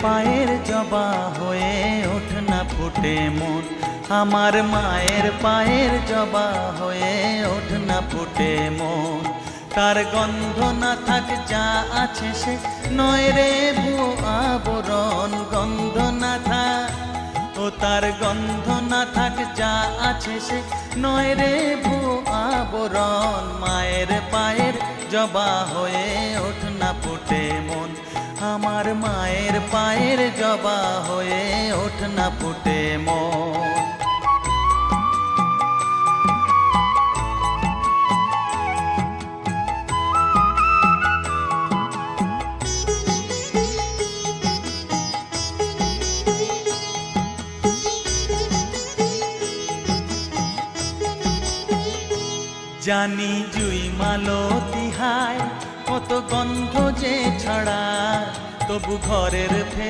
পায়ের জবা হয়ে ওঠ না ফুটে মন, আমার মায়ের পায়ের জবা হয়ে ওঠ না ফুটে মন। তার গন্ধ না থাক যা আছে সে নয় রে ভুয়ো আবরণ, গন্ধ না থাক ও তার গন্ধ না থাক যা আছে সে নয় রে ভুয়ো আবরণ। মায়ের পায়ের জবা হয়ে ওঠ না ফুটে মন, আমার মায়ের পায়ের জবা হয়ে ওঠ না ফুটে মন। জানি জুই মালতী হায় কত গন্ধ যে ছড়ায়, তবু ঘরের